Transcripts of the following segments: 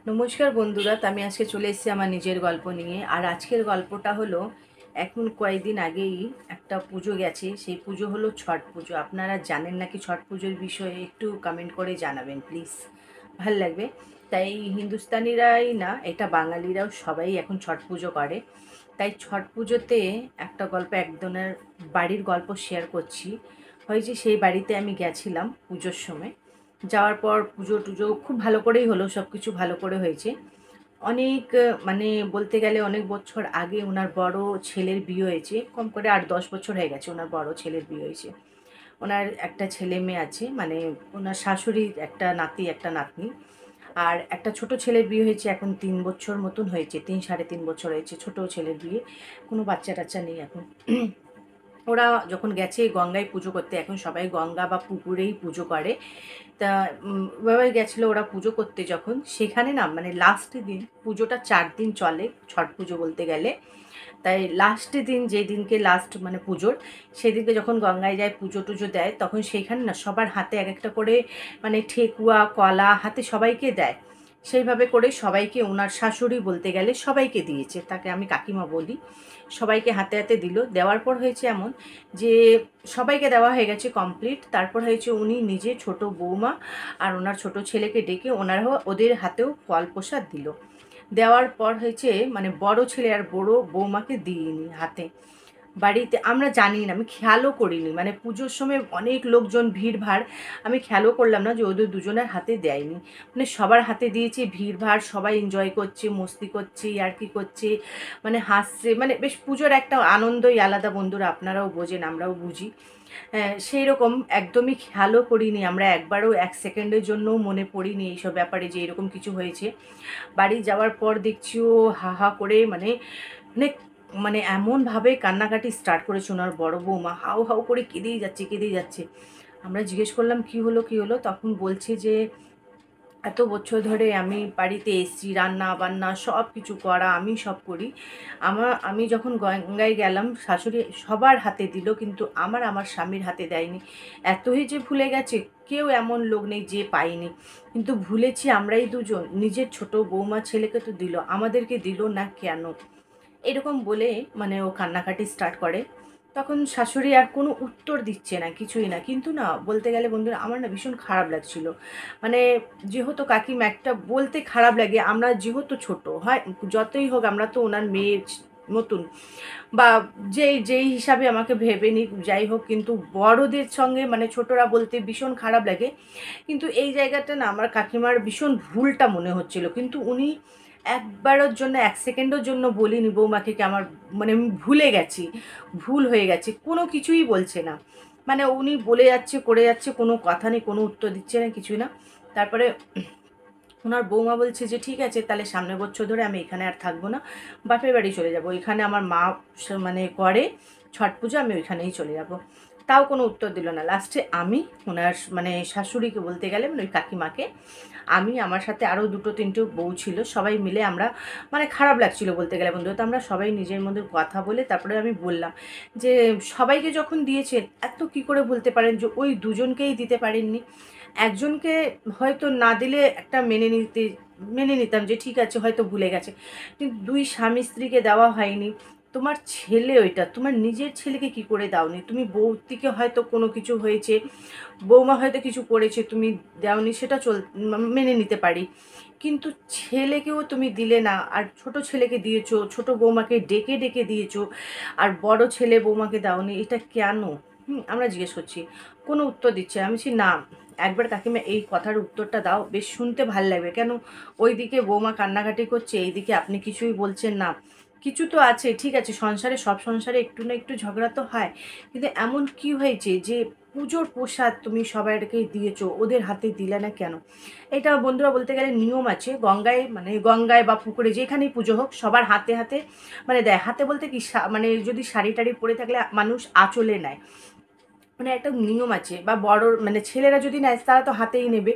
নমস্কার বন্ধুরা, তো আমি আজকে চলে এসেছি আমার নিজের গল্প নিয়ে। আর আজকের গল্পটা হলো, এখন কয়েকদিন আগেই একটা পুজো গেছে, সেই পুজো হলো ছট পুজো। আপনারা জানেন নাকি ছট পুজোর বিষয়ে? একটু কমেন্ট করে জানাবেন প্লিজ, ভাল লাগবে। তাই হিন্দুস্তানিরাই না, এটা বাঙালিরাও সবাই এখন ছট পুজো করে। তাই ছট পুজোতে একটা গল্প, একজনের বাড়ির গল্প শেয়ার করছি। হয়েছে, সেই বাড়িতে আমি গেছিলাম পুজোর সময়। যাওয়ার পর পুজো টুজো খুব ভালো করেই হলো, সব কিছু ভালো করে হয়েছে। অনেক মানে বলতে গেলে অনেক বছর আগে ওনার বড় ছেলের বিয়ে হয়েছে, কম করে 8-10 বছর হয়ে গেছে ওনার বড় ছেলের বিয়ে হয়েছে। ওনার একটা ছেলে মেয়ে আছে, মানে ওনার শাশুড়ির একটা নাতি একটা নাতনি। আর একটা ছোট ছেলের বিয়ে হয়েছে, এখন 3 বছর মতন হয়েছে, 3-3.5 বছর হয়েছে ছোট ছেলের বিয়ে। কোনো বাচ্চা টাচ্চা নেই এখন। ওরা যখন গেছে গঙ্গায় পুজো করতে, এখন সবাই গঙ্গা বা পুকুরেই পুজো করে। তা বাবাই গেছিলো ওরা পুজো করতে, যখন সেখানে না মানে লাস্ট দিন, পুজোটা 4 দিন চলে ছট পুজো বলতে গেলে। তাই লাস্ট দিন, যে দিনকে লাস্ট মানে পুজোর, সেদিনকে যখন গঙ্গায় যায় পুজো টুজো দেয়, তখন সেইখানে না সবার হাতে এক একটা করে মানে ঠেকুয়া কলা হাতে সবাইকে দেয়। সেইভাবে করে সবাইকে, ওনার শাশুড়ি বলতে গেলে সবাইকে দিয়েছে, তাকে আমি কাকিমা বলি। সবাইকে হাতে হাতে দিল। দেওয়ার পর হয়েছে এমন যে সবাইকে দেওয়া হয়ে গেছে কমপ্লিট। তারপর হয়েছে উনি নিজে ছোট বৌমা আর ওনার ছোট ছেলেকে ডেকে ওনারাও ওদের হাতেও ফল প্রসাদ দিল। দেওয়ার পর হয়েছে মানে বড় ছেলে আর বড় বৌমাকে দিইনি হাতে। বাড়িতে আমরা জানি না, আমি খেয়ালও করিনি, মানে পুজোর সময় অনেক লোকজন ভিড়ভাড়, আমি খেয়ালও করলাম না যে ওদের দুজনের হাতে দেয়নি। মানে সবার হাতে দিয়েছে, ভিড়ভাড়, সবাই এনজয় করছে, মস্তি করছে, আর কি করছে, মানে হাসছে, মানে বেশ পুজোর একটা আনন্দই আলাদা। বন্ধুরা আপনারাও বোঝেন, আমরাও বুঝি। সেই রকম একদমই খেয়ালও করিনি আমরা, একবারও 1 সেকেন্ডের জন্যও মনে পড়িনি এইসব ব্যাপারে যে এরকম কিছু হয়েছে। বাড়ি যাওয়ার পর দেখছি ও হা হা করে মানে মানে মানে এমনভাবে কান্নাকাটি স্টার্ট করেছে ওনার বড় বৌমা, হাউ হাউ করে কেঁদেই যাচ্ছে কেঁদেই যাচ্ছে। আমরা জিজ্ঞেস করলাম কী হলো কী হলো, তখন বলছে যে এত বছর ধরে আমি বাড়িতে এসছি, রান্না বান্না সব কিছু করা আমি সব করি। আমি যখন গঙ্গায় গেলাম শাশুড়ি সবার হাতে দিল, কিন্তু আমার স্বামীর হাতে দেয়নি। এতই যে ভুলে গেছে, কেউ এমন লোক নেই যে পাইনি, কিন্তু ভুলেছি আমরাই দুজন। নিজের ছোট বৌমা ছেলেকে তো দিল, আমাদেরকে দিল না কেন? এরকম বলে মানে ও কান্নাকাটি স্টার্ট করে। তখন শাশুড়ি আর কোনো উত্তর দিচ্ছে না, কিছুই না। কিন্তু না, বলতে গেলে বন্ধুরা আমার না ভীষণ খারাপ লাগছিল। মানে যেহেতু কাকিমা একটা বলতে খারাপ লাগে, আমরা যেহেতু ছোট হয় যতই হোক, আমরা তো ওনার মেয়ের মতন বা যেই হিসাবে আমাকে ভেবে নিক যাই হোক, কিন্তু বড়দের সঙ্গে মানে ছোটরা বলতে ভীষণ খারাপ লাগে। কিন্তু এই জায়গাটা না আমার কাকিমার ভীষণ ভুলটা মনে হচ্ছিল, কিন্তু উনি একবারের জন্য 1 সেকেন্ডের জন্য বলিনি বৌমাকে কি আমার মানে আমি ভুলে গেছি, ভুল হয়ে গেছে, কোনো কিছুই বলছে না। মানে উনি বলে যাচ্ছে করে যাচ্ছে, কোনো কথা নেই, কোনো উত্তর দিচ্ছে না, কিছুই না। তারপরে ওনার বৌমা বলছে যে ঠিক আছে, তাহলে সামনের বছর ধরে আমি এখানে আর থাকবো না, বাপের বাড়ি চলে যাব, এখানে আমার মা মানে করে ছট পুজো, আমি ওইখানেই চলে যাব। তাও কোনো উত্তর দিল না। লাস্টে আমি ওনার মানে শাশুড়িকে বলতে গেলে মানে ওই কাকিমাকে, আমি আমার সাথে আরও 2-3টে বউ ছিল, সবাই মিলে আমরা মানে খারাপ লাগছিল বলতে গেলে বন্ধু, তো আমরা সবাই নিজের মধ্যে কথা বলে তারপরে আমি বললাম যে সবাইকে যখন দিয়েছেন এত কি করে বলতে পারেন যে ওই দুজনকেই দিতে পারেননি? একজনকে হয়তো না দিলে একটা মেনে নিতাম যে ঠিক আছে হয়তো ভুলে গেছে, কিন্তু দুই স্বামী স্ত্রীকে দেওয়া হয়নি। তোমার ছেলে, ওইটা তোমার নিজের ছেলেকে কি করে দাওনি? তুমি বৌদিকে হয়তো কোনো কিছু হয়েছে, বৌমা হয়তো কিছু করেছে, তুমি দাওনি, সেটা মেনে নিতে পারি, কিন্তু ছেলেকেও তুমি দিলে না। আর ছোট ছেলেকে দিয়েছো, ছোট বৌমাকে ডেকে ডেকে দিয়েছো, আর বড় ছেলে বৌমাকে দাওনি, এটা কেন? আমরা জিজ্ঞেস করছি, কোনো উত্তর দিচ্ছে না। আমি বলছি না, একবার কাকিমা এই কথার উত্তরটা দাও, বেশ শুনতে ভাল লাগবে। কেন ওইদিকে বৌমা কান্নাকাটি করছে, এইদিকে আপনি কিছুই বলছেন না? কিছু তো আছে, ঠিক আছে, সংসারে সব সংসারে একটু না একটু ঝগড়া তো হয়, কিন্তু এমন কি হয়েছে যে পুজোর প্রসাদ তুমি সবাইকেই দিয়েছো, ওদের হাতে দিলে না কেন? এটা বন্ধুরা বলতে গেলে নিয়ম আছে গঙ্গায়, মানে গঙ্গায় বা পুকুরে যেখানেই পুজো হোক সবার হাতে হাতে মানে দেয়। হাতে বলতে কি মানে যদি শাড়ি টাড়ি পরে থাকলে মানুষ আঁচলে নেয়, মানে একটা নিয়ম আছে। বা বড় মানে ছেলেরা যদি নেয় তারা তো হাতেই নেবে,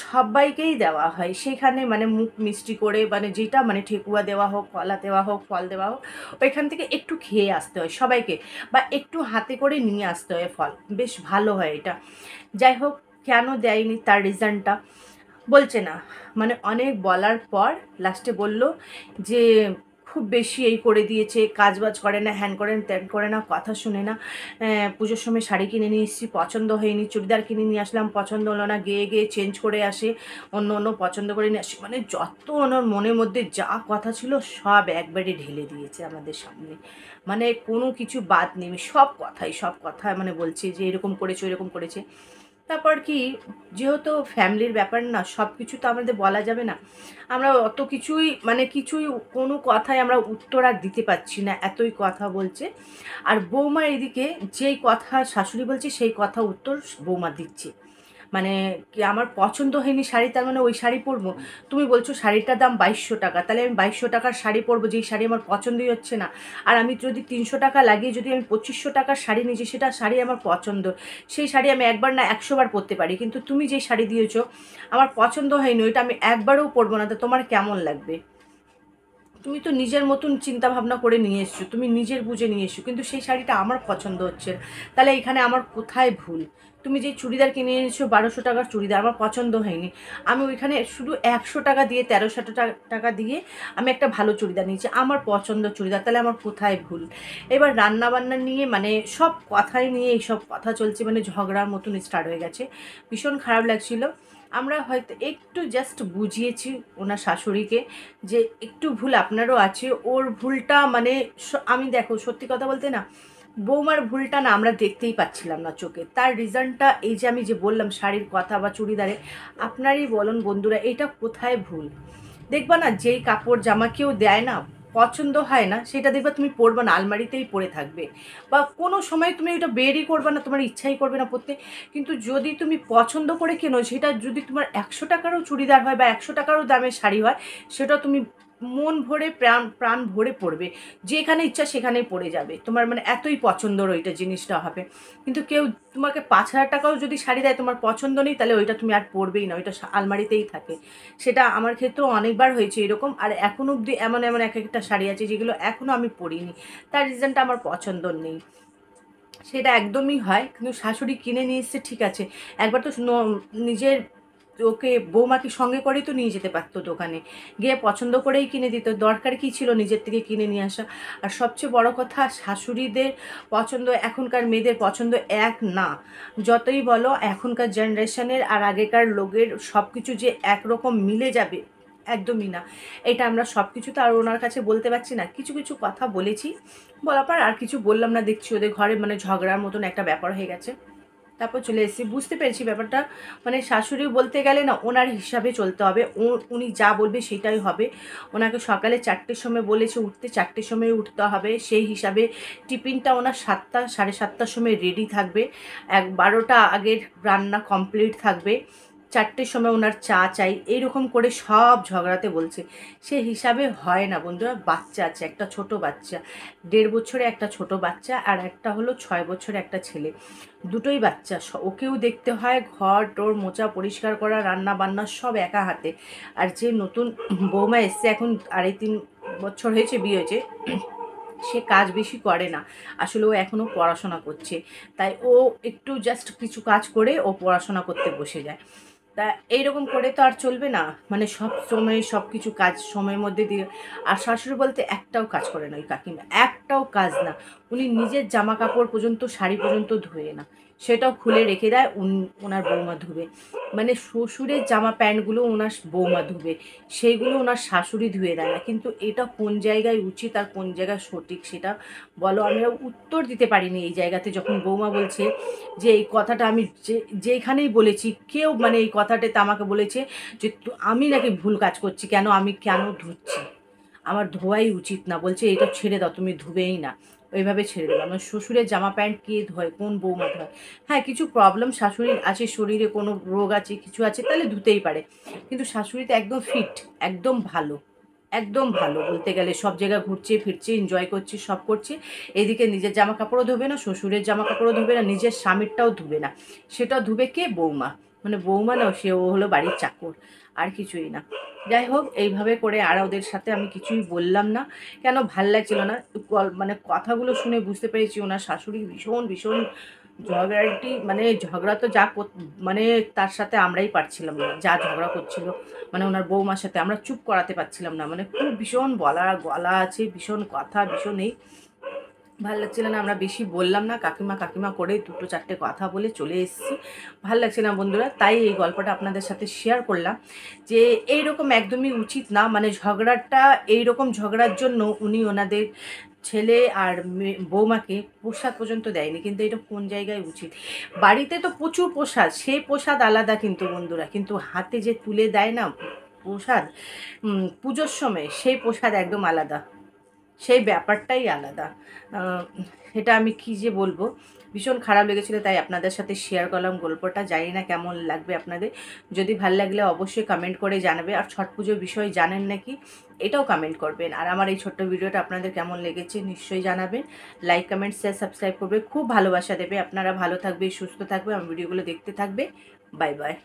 সবাইকেই দেওয়া হয় সেখানে, মানে মুখ মিষ্টি করে, মানে যেটা মানে ঠেকুয়া দেওয়া হোক, কলা দেওয়া হোক, ফল দেওয়া হোক, ওইখান থেকে একটু খেয়ে আসতে হয় সবাইকে, বা একটু হাতে করে নিয়ে আসতে হয় ফল, বেশ ভালো হয় এটা। যাই হোক, কেন দেয়নি তার রিজনটা বলছে না, মানে অনেক বলার পর লাস্টে বলল যে খুব বেশি এই করে দিয়েছে, কাজবাজ করে না, হ্যান করে না, ত্যান করে না, কথা শুনে না। পুজোর সময় শাড়ি কিনে নিয়ে এসেছি, পছন্দ হয়নি, চুড়িদার কিনে নিয়ে আসলাম, পছন্দ হলো না, গিয়ে গিয়ে চেঞ্জ করে আসে, অন্য অন্য পছন্দ করে নিয়ে আসে। মানে যত ওনার মনের মধ্যে যা কথা ছিল সব একবারে ঢেলে দিয়েছে আমাদের সামনে। মানে কোনো কিছু বাদ নেই, সব কথাই মানে বলছে যে এরকম করেছে, এরকম করেছে। তারপর কি, যেহেতু ফ্যামিলির ব্যাপার না, সব কিছু তো আমাদের বলা যাবে না। আমরা অত কিছুই মানে কিছুই কোনো কথায় আমরা উত্তর আর দিতে পারছি না, এতই কথা বলছে। আর বৌমা এদিকে যেই কথা শাশুড়ি বলছে সেই কথা উত্তর বৌমা দিচ্ছে। মানে কি, আমার পছন্দ হয়নি শাড়ি, তার মানে ওই শাড়ি পরবো? তুমি বলছো শাড়িটার দাম 2200 টাকা, তাহলে আমি 2200 টাকার শাড়ি পরবো যেই শাড়ি আমার পছন্দই হচ্ছে না? আর আমি যদি 300 টাকা লাগিয়ে যদি আমি 2500 টাকার শাড়ি নিয়েছি, সেটা শাড়ি আমার পছন্দ, সেই শাড়ি আমি একবার না 100বার পরতে পারি। কিন্তু তুমি যেই শাড়ি দিয়েছো আমার পছন্দ হয়নি, ওইটা আমি একবারও পরবো না, তো তোমার কেমন লাগবে? তুমি তো নিজের মতন চিন্তা ভাবনা করে নিয়ে এসছো, তুমি নিজের বুঝে নিয়ে এসছো, কিন্তু সেই শাড়িটা আমার পছন্দ হচ্ছে না। তাহলে এখানে আমার কোথায় ভুল? তুমি যে চুড়িদার কিনে এনেছো 1200 টাকার চুড়িদার, আমার পছন্দ হয়নি, আমি ওইখানে শুধু 100 টাকা দিয়ে 1300 টাকা দিয়ে আমি একটা ভালো চুড়িদার নিয়েছি, আমার পছন্দ চুড়িদার, তাহলে আমার কোথায় ভুল? এবার রান্না বান্না নিয়ে মানে সব কথাই নিয়ে এইসব কথা চলছে, মানে ঝগড়ার মতন স্টার্ট হয়ে গেছে। ভীষণ খারাপ লাগছিল। আমরা হয়তো একটু জাস্ট বুঝিয়েছি ওনার শাশুড়িকে যে একটু ভুল আপনারও আছে, ওর ভুলটা মানে আমি দেখো সত্যি কথা বলতে না, বৌমার ভুলটা না আমরা দেখতেই পাচ্ছিলাম না চোখে। তার রিজনটা এই যে আমি যে বললাম শাড়ির কথা বা চুড়িদারে, আপনারই বলুন বন্ধুরা, এটা কোথায় ভুল? দেখবা না, যেই কাপড় জামা কেউ দেয় না, পছন্দ হয় না, সেটা দেখবা তুমি পরবে না, আলমারিতেই পরে থাকবে, বা কোনো সময় তুমি ওইটা বেরই করবে না, তোমার ইচ্ছাই করবে না পরতে। কিন্তু যদি তুমি পছন্দ করে কেনো, সেটা যদি তোমার 100 টাকারও চুড়িদার হয় বা 100 টাকারও দামের শাড়ি হয়, সেটা তুমি মন ভরে প্রাণ প্রাণ ভরে পড়বে, যেখানে ইচ্ছা সেখানেই পড়ে যাবে, তোমার মানে এতই পছন্দর ওইটা জিনিসটা হবে। কিন্তু কেউ তোমাকে 5,000 টাকাও যদি শাড়ি দেয়, তোমার পছন্দ নেই, তাহলে ওইটা তুমি আর পরবেই না, ওইটা আলমারিতেই থাকে। সেটা আমার ক্ষেত্রেও অনেকবার হয়েছে এরকম। আর এখনও অবধি এমন এমন এক একটা শাড়ি আছে যেগুলো এখনও আমি পরিনি, তার রিজনটা আমার পছন্দ নেই, সেটা একদমই হয়। কিন্তু শাশুড়ি কিনে নিয়ে এসছে ঠিক আছে, একবার তো নিজের ওকে বৌমাকে সঙ্গে করেই তো নিয়ে যেতে পারতো দোকানে, গিয়ে পছন্দ করেই কিনে দিত, দরকার কী ছিল নিজের থেকে কিনে নিয়ে আসা? আর সবচেয়ে বড় কথা, শাশুড়িদের পছন্দ এখনকার মেয়েদের পছন্দ এক না। যতই বলো এখনকার জেনারেশনের আর আগেকার লোকের সব কিছু যে একরকম মিলে যাবে, একদমই না। এটা আমরা সব কিছু তো আর ওনার কাছে বলতে পারছি না, কিছু কিছু কথা বলেছি, বলার পর আর কিছু বললাম না। দেখছি ওদের ঘরে মানে ঝগড়ার মতন একটা ব্যাপার হয়ে গেছে। তারপর চলে এসেছি, বুঝতে পেরেছি ব্যাপারটা। মানে শাশুড়ি বলতে গেলে না, ওনার হিসাবে চলতে হবে, উনি যা বলবে সেটাই হবে। ওনাকে সকালে 4টের সময় বলেছে উঠতে, 4টের সময় উঠতে হবে, সেই হিসাবে টিফিনটা ওনার 7টা 7:30টার সময় রেডি থাকবে, 12টা আগের রান্না কমপ্লিট থাকবে, 4টের সময় ওনার চা চাই, এইরকম করে সব ঝগড়াতে বলছে। সে হিসাবে হয় না বন্ধুরা। বাচ্চা আছে, একটা ছোট বাচ্চা, 1.5 বছরে একটা ছোট বাচ্চা, আর একটা হলো 6 বছরে একটা ছেলে, দুটোই বাচ্চা, ওকেও দেখতে হয়, ঘর টোর মোছা পরিষ্কার করা, রান্না বান্না সব একা হাতে। আর যে নতুন বৌমা এসছে, এখন 2.5-3 বছর হয়েছে বিয়ে হয়েছে, সে কাজ বেশি করে না, আসলে ও এখনও পড়াশোনা করছে, তাই ও একটু জাস্ট কিছু কাজ করে ও পড়াশোনা করতে বসে যায়। তা এইরকম করে তো আর চলবে না, মানে সব সময় সব কিছু কাজ সময়ের মধ্যে দিয়ে। আর শাশুড়ি বলতে একটাও কাজ করে না ওই কাকিমা, একটাও কাজ না। উনি নিজের জামা কাপড় পর্যন্ত, শাড়ি পর্যন্ত ধুয়ে না, সেটাও খুলে রেখে দেয়, ওনার বৌমা ধুবে। মানে শ্বশুরের জামা প্যান্টগুলো ওনার বৌমা ধুবে, সেইগুলো ওনার শাশুড়ি ধুয়ে দেয় না। কিন্তু এটা কোন জায়গায় উচিত আর কোন জায়গায় সঠিক সেটা বলো, আমরা উত্তর দিতে পারিনি এই জায়গাতে। যখন বৌমা বলছে যে এই কথাটা আমি যেখানেই বলেছি, কেউ মানে এই কথাটাতে আমাকে বলেছে যে আমি নাকি ভুল কাজ করছি, আমি কেন ধুচ্ছি, আমার ধোয়াই উচিত না, বলছে এটা ছেড়ে দাও, তুমি ধুবেই না, ওইভাবে ছেড়ে দেবো। আমার শ্বশুরের জামা প্যান্ট কে ধোয়, কোন বৌমা ধোয়? হ্যাঁ, কিছু প্রবলেম শাশুড়ির আছে, শরীরে কোনো রোগ আছে, কিছু আছে, তাহলে ধুতেই পারে। কিন্তু শাশুড়ি তো একদম ফিট, একদম ভালো, একদম ভালো বলতে গেলে, সব জায়গায় ঘুরছে ফিরছে, এনজয় করছে, সব করছে। এদিকে নিজের জামা কাপড়ও ধোবে না, শ্বশুরের জামা কাপড়ও ধোবে না, নিজের স্বামীরটাও ধুবে না। সেটা ধুবে কে? বৌমা। মানে বৌমা না, সে ও হলো বাড়ির চাকর, আর কিছুই না। যাই হোক, এইভাবে করে আর ওদের সাথে আমি কিছুই বললাম না, কেন ভাল লাগছিল না। মানে কথাগুলো শুনে বুঝতে পেরেছি ওনার শাশুড়ি ভীষণ ভীষণ ঝগড়াটি মানে ঝগড়া তো মানে তার সাথে আমরাই পারছিলাম না, যা ঝগড়া করছিল মানে ওনার বৌমার সাথে আমরা চুপ করাতে পারছিলাম না, মানে খুব ভীষণ গলা আছে, ভীষণ কথা, ভীষণ এই ভাল লাগছিল না। আমরা বেশি বললাম না, কাকিমা কাকিমা করে দুটো চারটে কথা বলে চলে এসেছি। ভাল লাগছে না বন্ধুরা, তাই এই গল্পটা আপনাদের সাথে শেয়ার করলাম যে এইরকম একদমই উচিত না। মানে ঝগড়াটা, এইরকম ঝগড়ার জন্য উনি ওনাদের ছেলে আর বৌমাকে প্রসাদ পর্যন্ত দেয়নি, কিন্তু এটা কোন জায়গায় উচিত? বাড়িতে তো প্রচুর প্রসাদ, সেই প্রসাদ আলাদা কিন্তু বন্ধুরা, কিন্তু হাতে যে তুলে দেয় না প্রসাদ পুজোর সময়, সেই প্রসাদ একদম আলাদা, সেই ব্যাপারটাই আলাদা। আহ, এটা আমি কী যে বলবো, ভীষণ খারাপ লেগেছিলো, তাই আপনাদের সাথে শেয়ার করলাম গল্পটা। জানি না কেমন লাগবে আপনাদের, যদি ভাল লাগলে অবশ্যই কমেন্ট করে জানাবে। আর ছট পুজোর বিষয়ে জানেন নাকি এটাও কমেন্ট করবেন। আর আমার এই ছোট্ট ভিডিওটা আপনাদের কেমন লেগেছে নিশ্চয়ই জানাবেন। লাইক, কমেন্ট, শেয়ার, সাবস্ক্রাইব করবে, খুব ভালোবাসা দেবে। আপনারা ভালো থাকবে, সুস্থ থাকবে, আমার ভিডিওগুলো দেখতে থাকবে। Bye bye.